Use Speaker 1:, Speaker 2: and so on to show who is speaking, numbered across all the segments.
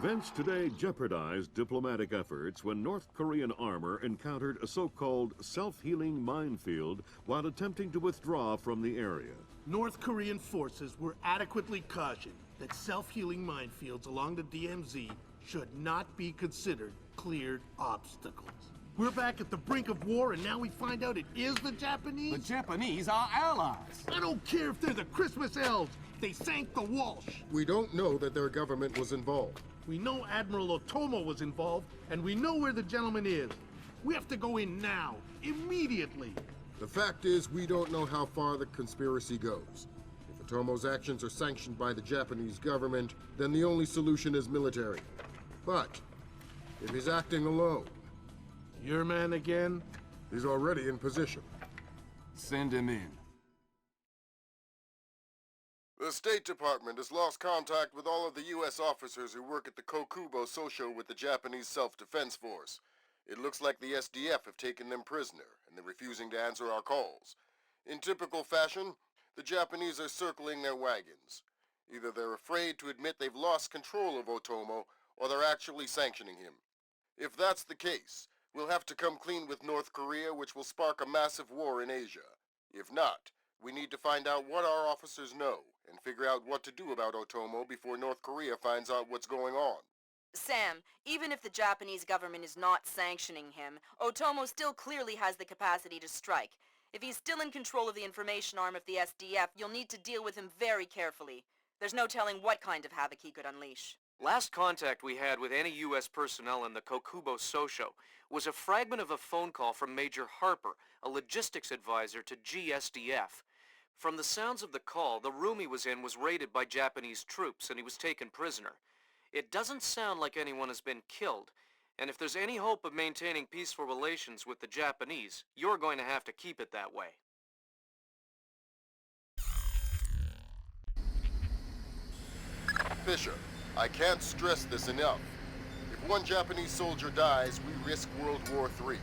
Speaker 1: Events today jeopardized diplomatic efforts when North Korean armor encountered a so-called self-healing minefield while attempting to withdraw from the area.
Speaker 2: North Korean forces were adequately cautioned that self-healing minefields along the DMZ should not be considered cleared obstacles. We're back at the brink of war, and now we find out it is the Japanese?
Speaker 3: The Japanese are allies.
Speaker 2: I don't care if they're the Christmas elves. They sank the Walsh.
Speaker 4: We don't know that their government was involved.
Speaker 2: We know Admiral Otomo was involved, and we know where the gentleman is. We have to go in now, immediately.
Speaker 4: The fact is, we don't know how far the conspiracy goes. If Otomo's actions are sanctioned by the Japanese government, then the only solution is military. But if he's acting alone...
Speaker 2: Your man again?
Speaker 4: He's already in position.
Speaker 3: Send him in.
Speaker 4: The State Department has lost contact with all of the U.S. officers who work at the Kokubo Sosho with the Japanese Self-Defense Force. It looks like the SDF have taken them prisoner, and they're refusing to answer our calls. In typical fashion, the Japanese are circling their wagons. Either they're afraid to admit they've lost control of Otomo, or they're actually sanctioning him. If that's the case, we'll have to come clean with North Korea, which will spark a massive war in Asia. If not, we need to find out what our officers know, and figure out what to do about Otomo before North Korea finds out what's going on.
Speaker 5: Sam, even if the Japanese government is not sanctioning him, Otomo still clearly has the capacity to strike. If he's still in control of the information arm of the SDF, you'll need to deal with him very carefully. There's no telling what kind of havoc he could unleash.
Speaker 6: Last contact we had with any U.S. personnel in the Kokubo Sosho was a fragment of a phone call from Major Harper, a logistics advisor to GSDF. From the sounds of the call, the room he was in was raided by Japanese troops and he was taken prisoner. It doesn't sound like anyone has been killed, and if there's any hope of maintaining peaceful relations with the Japanese, you're going to have to keep it that way.
Speaker 4: Fisher, I can't stress this enough. If one Japanese soldier dies, we risk World War III.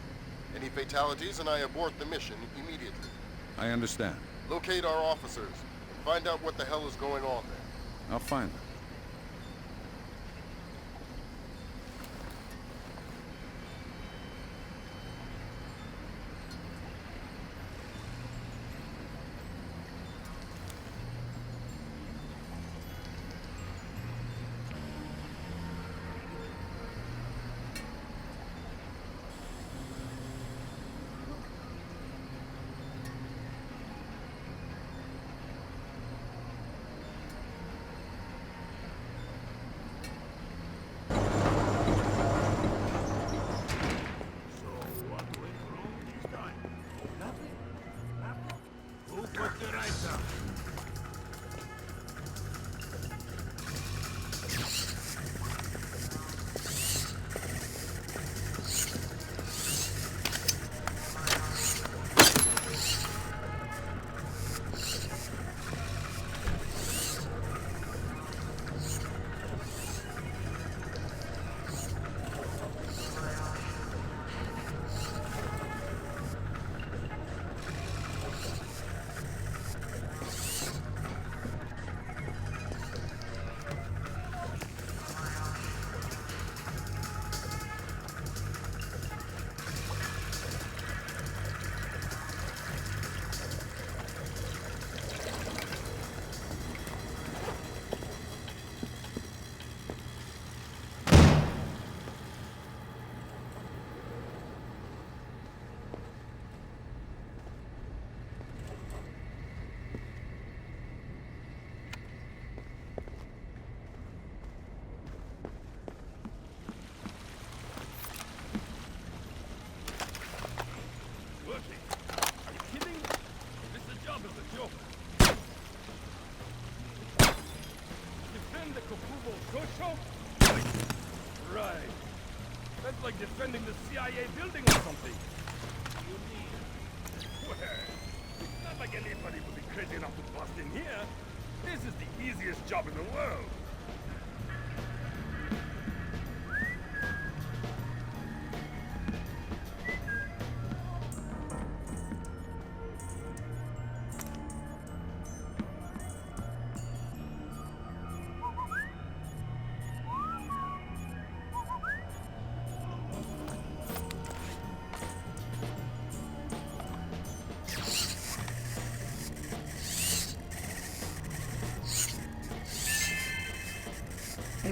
Speaker 4: Any fatalities and I abort the mission immediately.
Speaker 7: I understand.
Speaker 4: Locate our officers and find out what the hell is going on there.
Speaker 7: I'll find them.
Speaker 8: Right. That's like defending the CIA building or something. You mean? Well, it's not like anybody would be crazy enough to bust in here. This is the easiest job in the world.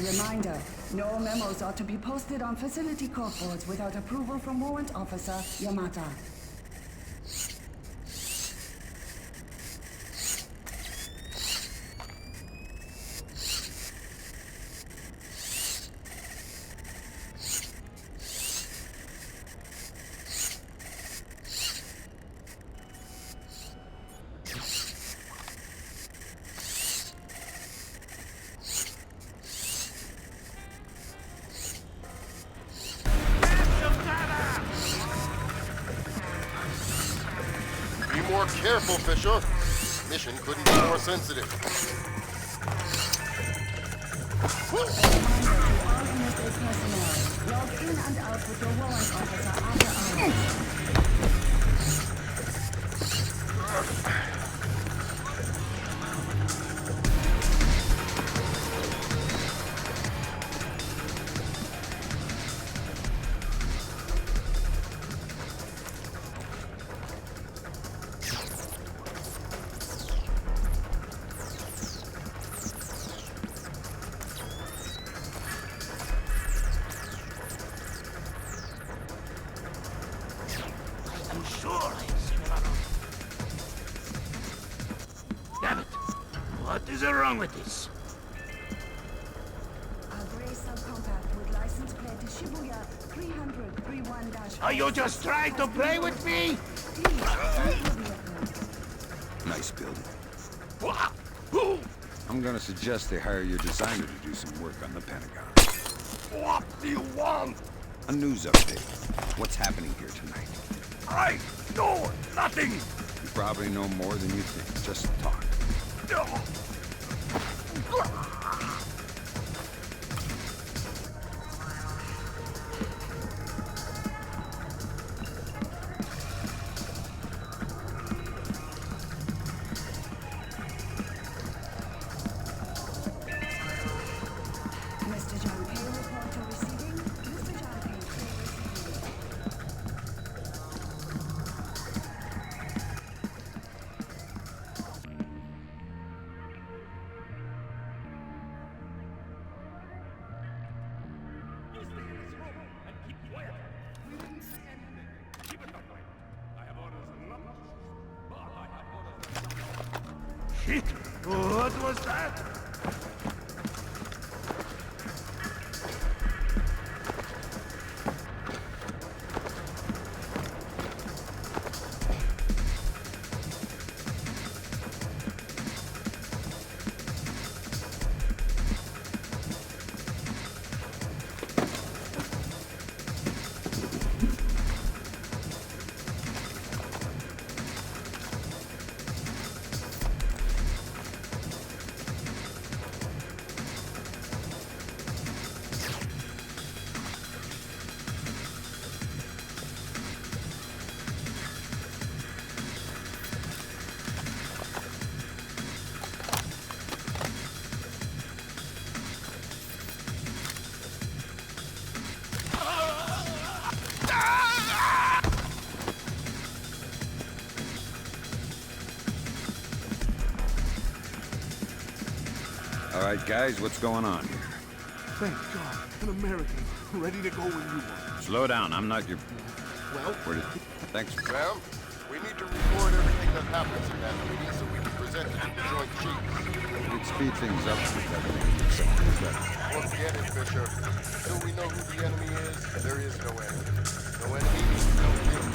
Speaker 7: reminder, no memos are to be posted on facility corkboards without approval from Warrant Officer Yamata.
Speaker 4: Be more careful, Fisher. Mission couldn't be more sensitive.
Speaker 7: All enlisted personnel, log in and out with your warrant officer after hours.
Speaker 2: I'm sure I've seen it on. Damn it! What is wrong with this?
Speaker 7: A gray subcompact with license plate Shibuya 300-31-.
Speaker 2: Are you just trying to play with me?
Speaker 9: Nice building.
Speaker 2: Who?
Speaker 9: I'm gonna suggest they hire your designer to do some work on the Pentagon.
Speaker 8: What do you want?
Speaker 9: A news update. What's happening here tonight?
Speaker 8: I know nothing.
Speaker 9: You probably know more than you think. Just talk.
Speaker 7: Mr. John Pay report to receiving. Mr. John Pay receiving.
Speaker 8: You stay in this room and keep quiet. We didn't see anything. Keep it that way. I have orders not to shoot, but I have orders not to.
Speaker 2: Shit! What was that?
Speaker 9: All right, guys, what's going on here?
Speaker 2: Thank God, an American, ready to go when you want.
Speaker 9: Slow down. I'm not your...
Speaker 2: Well,
Speaker 9: Where did... Thanks.
Speaker 4: Sam, we need to record everything that happens in that meeting so we can present it to the Joint Chiefs.
Speaker 9: We'd speed things up with everything.
Speaker 4: Forget it, Fisher. Until we know who the enemy is, there is no enemy. No enemy, no deal.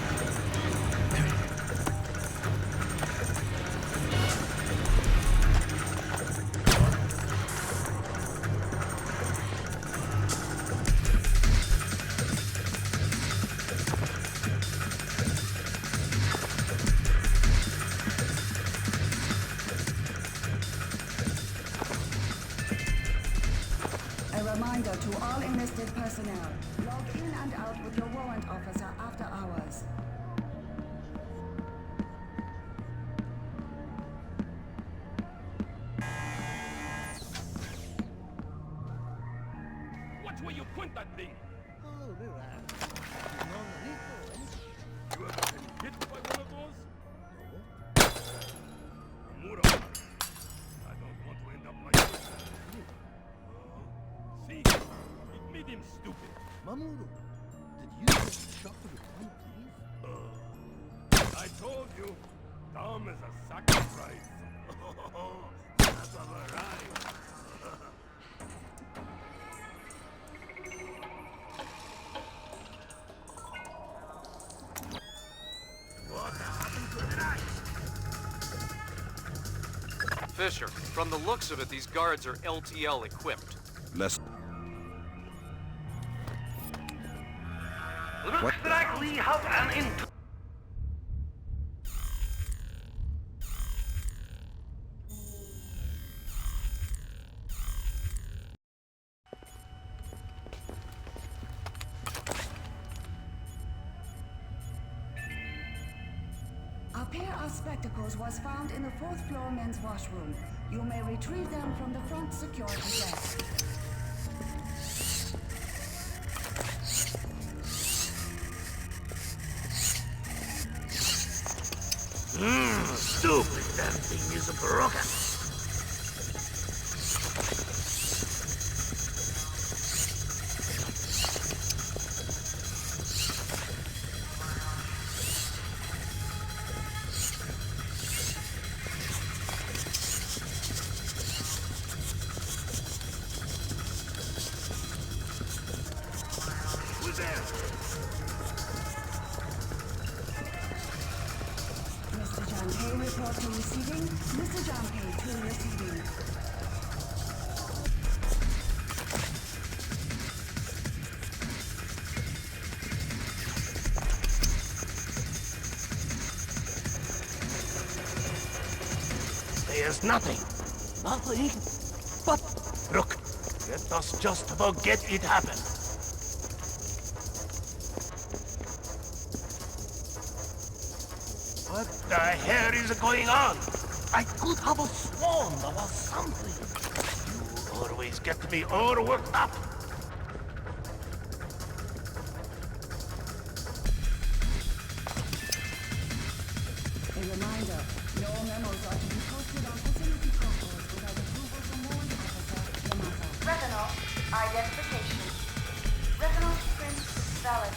Speaker 7: A reminder to all enlisted personnel, log in and out with your warrant officer after hours.
Speaker 8: Watch where you point that thing.
Speaker 2: oh, relax.
Speaker 8: You ever been hit by one of those? Mura. I don't want to end up like this.
Speaker 2: Mamoru, did you just shuffle the Tom thief?
Speaker 8: I told you, Tom is a sacrifice.
Speaker 2: Oh, that's all right. What happened to the night?
Speaker 6: Fisher, from the looks of it, these guards are LTL equipped.
Speaker 9: Less.
Speaker 8: Looks like we have an
Speaker 7: A pair of spectacles was found in the 4th floor men's washroom. You may retrieve them from the front security desk.
Speaker 2: Stupid, that thing is broken. Who's there?
Speaker 7: Mr. Junpei, report to receiving. Mr. Junpei, to receiving.
Speaker 2: There's nothing. Nothing? But, look, let us just forget it happened. What the hell is going on? I could have sworn there was something. You always get me all worked up.
Speaker 7: A reminder, no memos are to be posted on facility concourse without approval from warrant officer Yamata.
Speaker 10: Retinol identification. Retinol print valid.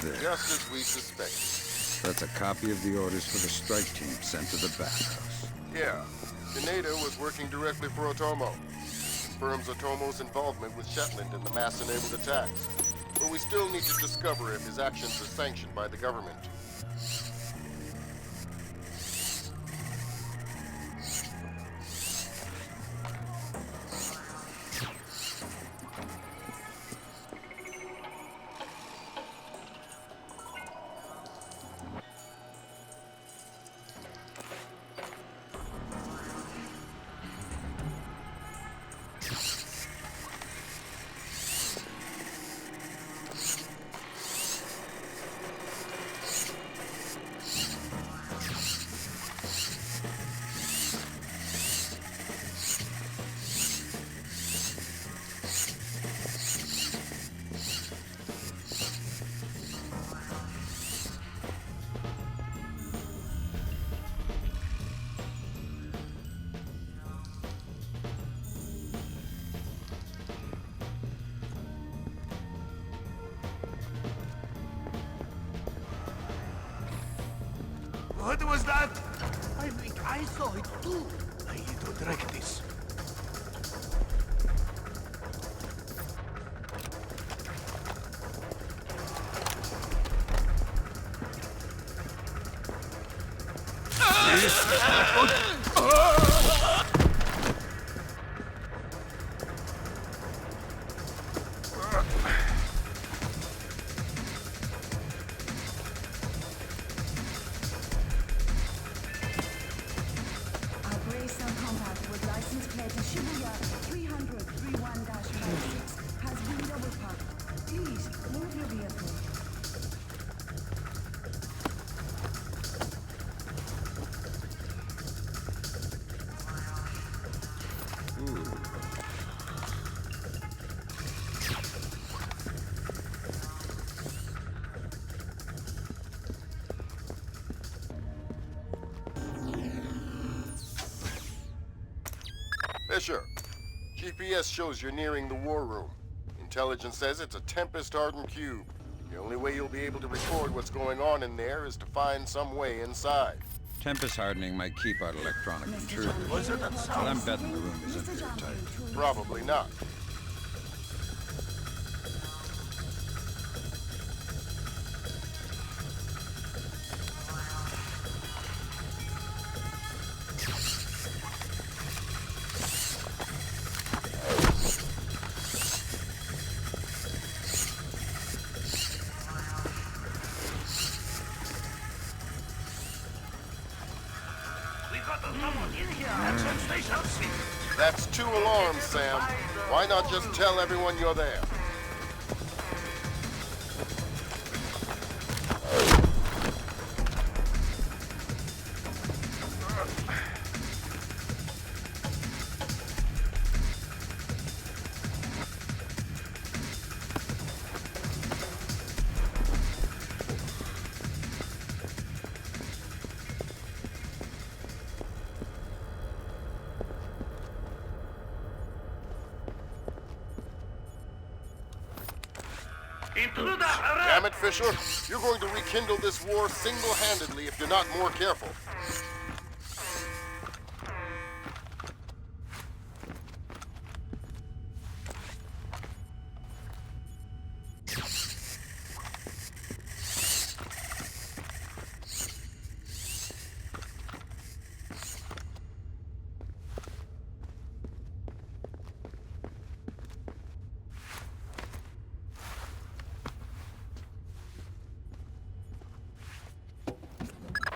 Speaker 9: There.
Speaker 4: Just as we suspected.
Speaker 9: That's a copy of the orders for the strike team sent to the bathhouse.
Speaker 4: Yeah, Kaneda was working directly for Otomo. Confirms Otomo's involvement with Shetland in the mass-enabled attacks. But we still need to discover if his actions are sanctioned by the government.
Speaker 2: What was that? I think I saw it too. I need to track this.
Speaker 4: Fisher, GPS shows you're nearing the war room. Intelligence says it's a Tempest-hardened cube. The only way you'll be able to record what's going on in there is to find some way inside.
Speaker 9: Tempest hardening might keep out electronic intruders. But I'm betting the room isn't very tight.
Speaker 4: Probably not. That's 2 alarms, Sam. Why not just tell everyone you're there? Damn it, Fisher. You're going to rekindle this war single-handedly if you're not more careful.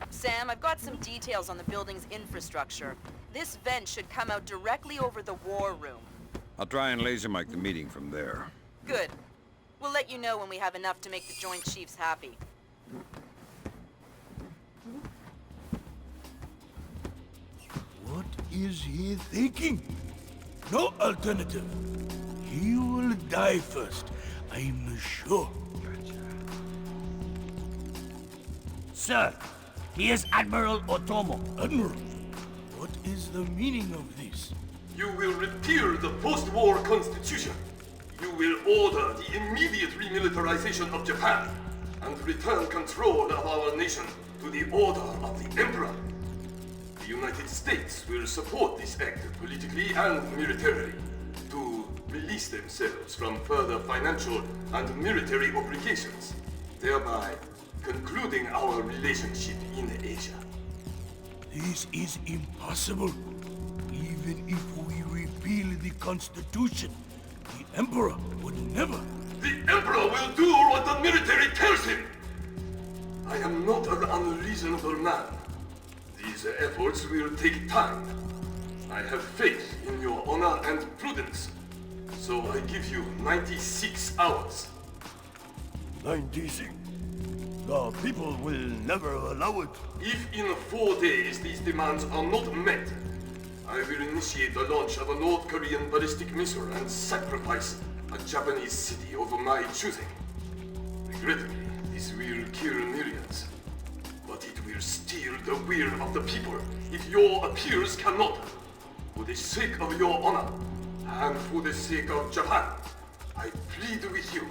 Speaker 5: Sam, I've got some details on the building's infrastructure. This vent should come out directly over the war room.
Speaker 9: I'll try and laser mic the meeting from there.
Speaker 5: Good. We'll let you know when we have enough to make the Joint Chiefs happy.
Speaker 2: What is he thinking? No alternative. He will die first, I'm sure.
Speaker 11: Sir, he is Admiral Otomo.
Speaker 2: Admiral, what is the meaning of this?
Speaker 12: You will repeal the post-war constitution. You will order the immediate remilitarization of Japan and return control of our nation to the order of the Emperor. The United States will support this act politically and militarily to release themselves from further financial and military obligations, thereby concluding our relationship in Asia.
Speaker 2: This is impossible. Even if we repeal the Constitution, the Emperor would never.
Speaker 12: The Emperor will do what the military tells him! I am not an unreasonable man. These efforts will take time. I have faith in your honor and prudence, so I give you 96 hours.
Speaker 2: 96? The people will never allow it.
Speaker 12: If in 4 days these demands are not met, I will initiate the launch of a North Korean ballistic missile and sacrifice a Japanese city of my choosing. Regrettably, this will kill millions, but it will steal the will of the people if your appeals cannot. For the sake of your honor, and for the sake of Japan, I plead with you.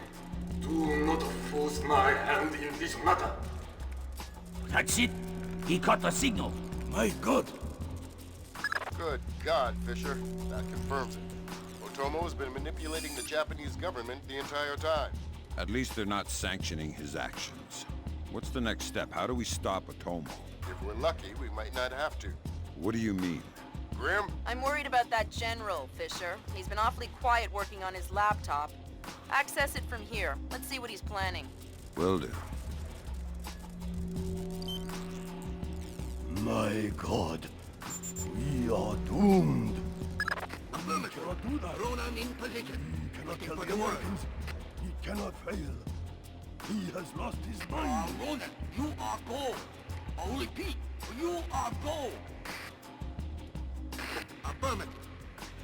Speaker 12: Do not force my hand in this matter.
Speaker 11: That's it. He caught the signal.
Speaker 2: My God.
Speaker 4: Good God, Fisher. That confirms it. Otomo has been manipulating the Japanese government the entire time.
Speaker 9: At least they're not sanctioning his actions. What's the next step? How do we stop Otomo?
Speaker 4: If we're lucky, we might not have to.
Speaker 9: What do you mean?
Speaker 4: Grim?
Speaker 5: I'm worried about that general, Fisher. He's been awfully quiet working on his laptop. Access it from here. Let's see what he's planning.
Speaker 9: Will do.
Speaker 8: My God. We are doomed.
Speaker 2: Affirmative.
Speaker 8: Do that.
Speaker 2: Ronan in position.
Speaker 8: He cannot
Speaker 2: Looking
Speaker 8: tell
Speaker 2: for
Speaker 8: the
Speaker 2: the word.
Speaker 8: Americans. He cannot fail. He has lost his mind.
Speaker 11: Ronan, you are gold. I repeat, you are gold.
Speaker 2: Affirmative.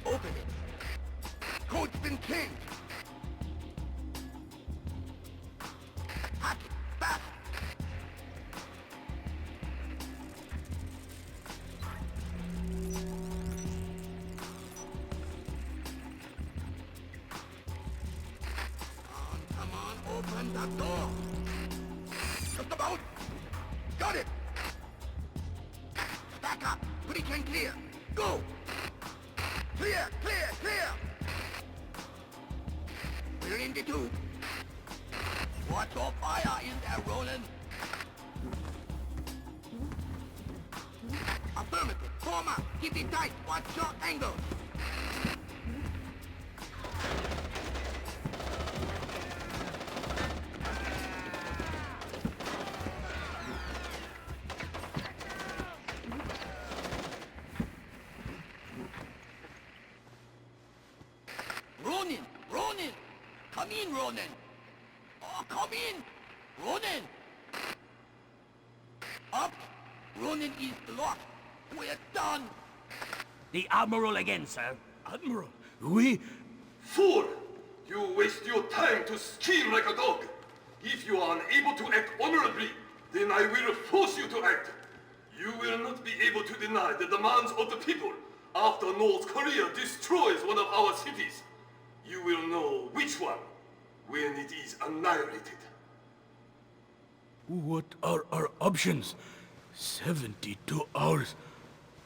Speaker 2: Open it. Code's been changed. Hack it. Fast. Come on, open the door. Just about. Got it. Back up. Pretty can clear. Go. Clear, clear, clear. We're in the tube.
Speaker 11: What's your fire in there, Ronan?
Speaker 2: Affirmative. Form up. Keep it tight. Watch your angle.
Speaker 11: Ronan! Ronan! Come in, Ronan! Oh, come in! Ronan! Up! Ronan is locked. We're done! The Admiral again, sir.
Speaker 8: Admiral, we...
Speaker 12: Fool! You waste your time to scheme like a dog. If you are unable to act honorably, then I will force you to act. You will not be able to deny the demands of the people after North Korea destroys one of our cities. You will know which one when it is annihilated.
Speaker 8: What are our options? 72 hours.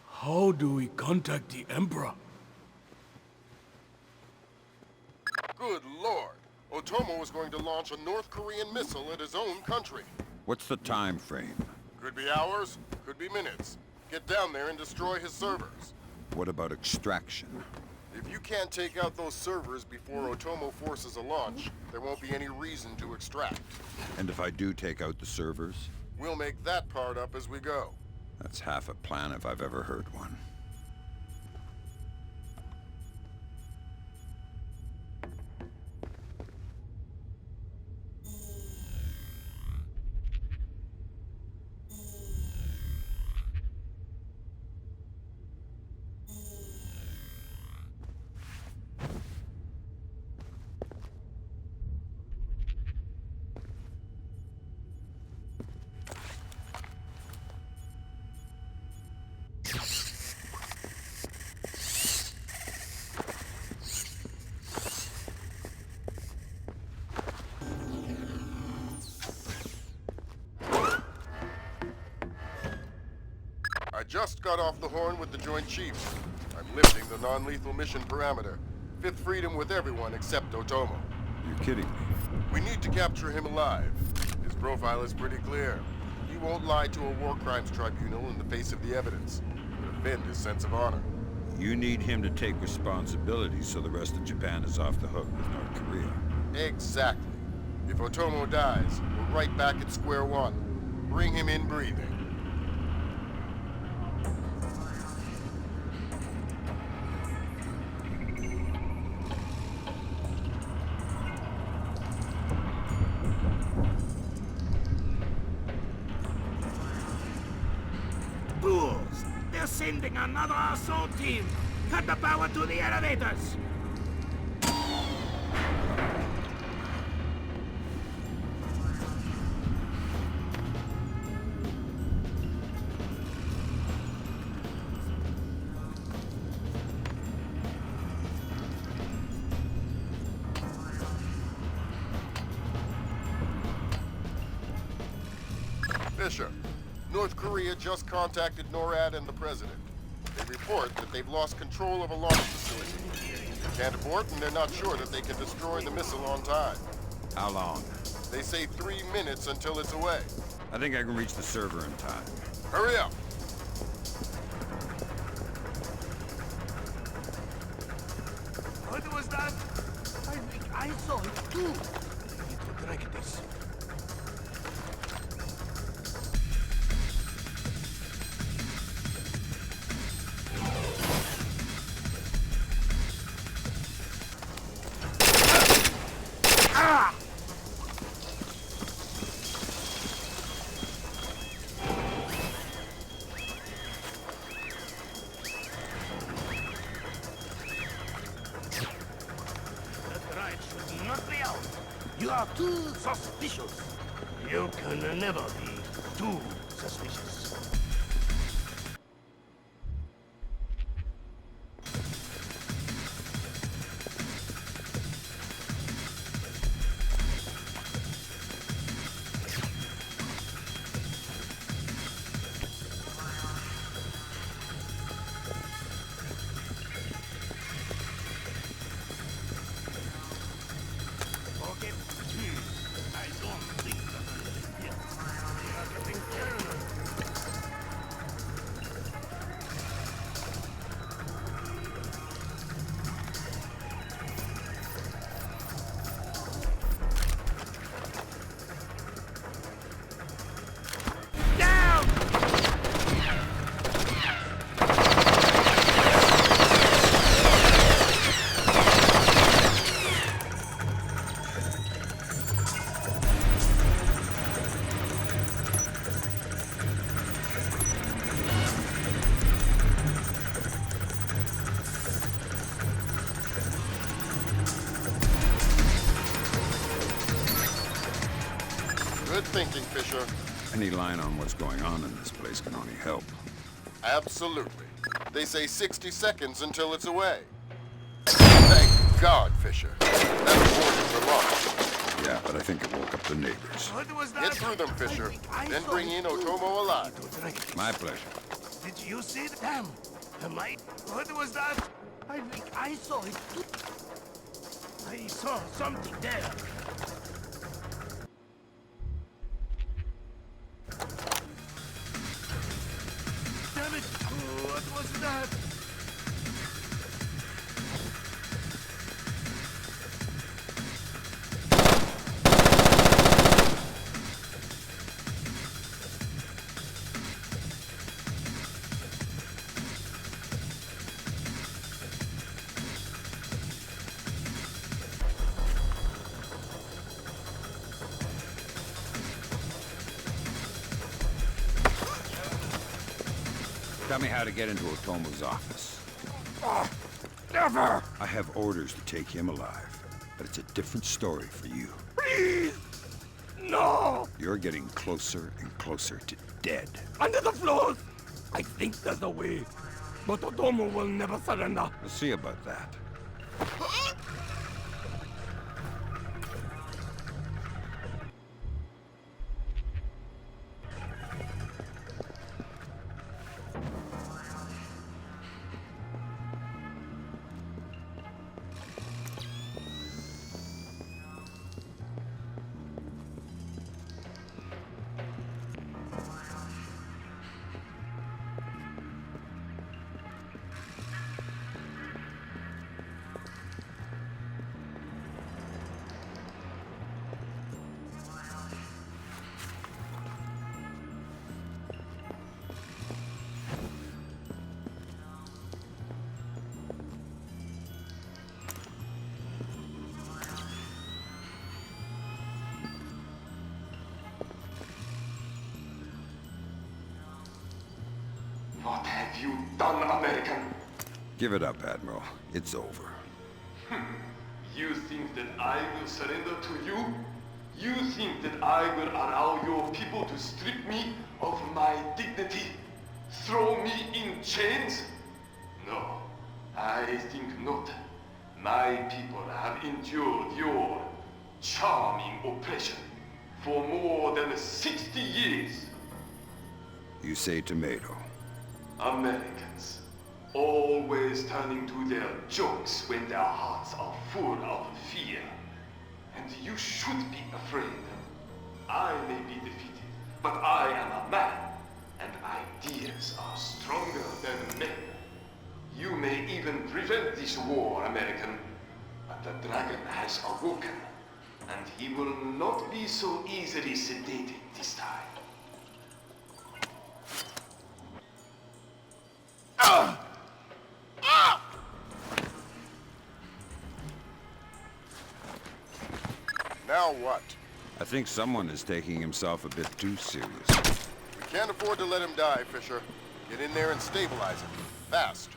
Speaker 8: How do we contact the Emperor?
Speaker 4: Good lord. Otomo is going to launch a North Korean missile at his own country.
Speaker 9: What's the time frame?
Speaker 4: Could be hours, could be minutes. Get down there and destroy his servers.
Speaker 9: What about extraction?
Speaker 4: If you can't take out those servers before Otomo forces a launch, there won't be any reason to extract.
Speaker 9: And if I do take out the servers?
Speaker 4: We'll make that part up as we go.
Speaker 9: That's half a plan if I've ever heard one.
Speaker 4: I just got off the horn with the Joint Chiefs. I'm lifting the non-lethal mission parameter. Fifth freedom with everyone except Otomo.
Speaker 9: You're kidding me.
Speaker 4: We need to capture him alive. His profile is pretty clear. He won't lie to a war crimes tribunal in the face of the evidence. But offend his sense of honor.
Speaker 9: You need him to take responsibility so the rest of Japan is off the hook with North Korea.
Speaker 4: Exactly. If Otomo dies, we're right back at square one. Bring him in breathing.
Speaker 11: Fools! They're sending another assault team! Cut the power to the elevators!
Speaker 4: Fisher, North Korea just contacted NORAD and the President. They report that they've lost control of a launch facility. They can't abort, and they're not sure that they can destroy the missile on time.
Speaker 9: How long?
Speaker 4: They say 3 minutes until it's away.
Speaker 9: I think I can reach the server in time.
Speaker 4: Hurry up!
Speaker 11: What was that? I think I saw it too. I need to drink this.
Speaker 2: You are too suspicious. You can never be too suspicious.
Speaker 4: Good thinking, Fisher.
Speaker 9: Any line on what's going on in this place can only help.
Speaker 4: Absolutely. They say 60 seconds until it's away. Thank God, Fisher. That warnings are lost.
Speaker 9: Yeah, but I think it woke up the neighbors.
Speaker 11: What was that?
Speaker 4: Get through them, Fisher. Then bring in Otomo alive.
Speaker 9: My pleasure.
Speaker 11: Did you see it? Damn. Am I? What was that? I think I saw it too. I saw something there. Damn it! What was that?
Speaker 9: Tell me how to get into Otomo's office.
Speaker 11: Never!
Speaker 9: I have orders to take him alive, but it's a different story for you.
Speaker 11: Please! No!
Speaker 9: You're getting closer and closer to dead.
Speaker 11: Under the floors! I think there's a way, but Otomo will never surrender.
Speaker 9: We'll see about that.
Speaker 12: What have you done, American?
Speaker 9: Give it up, Admiral. It's over.
Speaker 12: You think that I will surrender to you? You think that I will allow your people to strip me of my dignity? Throw me in chains? No, I think not. My people have endured your charming oppression for more than 60 years.
Speaker 9: You say tomato.
Speaker 12: Americans, always turning to their jokes when their hearts are full of fear. And you should be afraid. I may be defeated, But I am a man, and ideas are stronger than men. You may even prevent this war, American, but the dragon has awoken, and he will not be so easily sedated this time.
Speaker 4: Now what?
Speaker 9: I think someone is taking himself a bit too serious.
Speaker 4: We can't afford to let him die, Fisher. Get in there and stabilize him. Fast.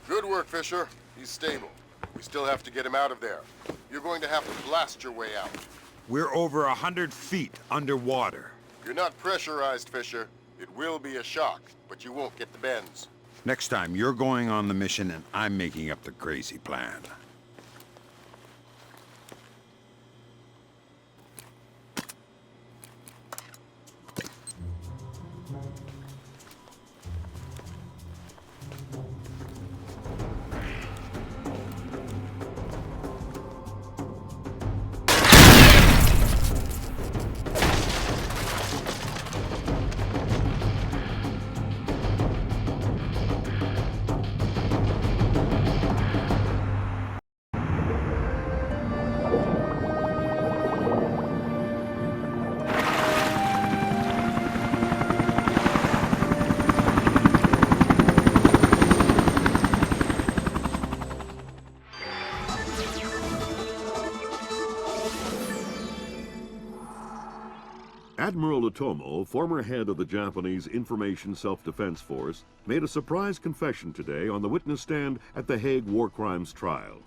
Speaker 4: Good work, Fisher. He's stable. We still have to get him out of there. You're going to have to blast your way out.
Speaker 9: We're over 100 feet underwater.
Speaker 4: You're not pressurized, Fisher. It will be a shock, but you won't get the bends.
Speaker 9: Next time, you're going on the mission and I'm making up the crazy plan.
Speaker 1: Admiral Otomo, former head of the Japanese Information Self-Defense Force, made a surprise confession today on the witness stand at the Hague War Crimes trial.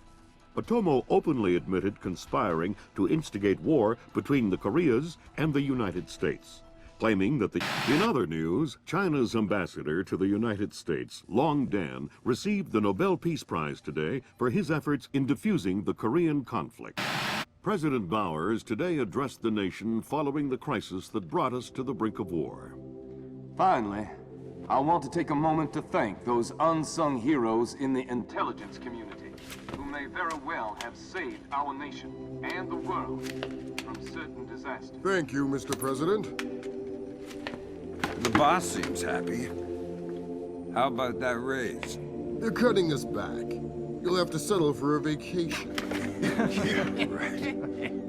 Speaker 1: Otomo openly admitted conspiring to instigate war between the Koreas and the United States, claiming that In other news, China's ambassador to the United States, Long Dan, received the Nobel Peace Prize today for his efforts in defusing the Korean conflict. President Bowers today addressed the nation following the crisis that brought us to the brink of war.
Speaker 3: Finally, I want to take a moment to thank those unsung heroes in the intelligence community who may very well have saved our nation and the world from certain disasters.
Speaker 4: Thank you, Mr. President.
Speaker 9: The boss seems happy. How about that raise?
Speaker 4: They're cutting us back. You'll have to settle for a vacation.
Speaker 9: Yeah, right.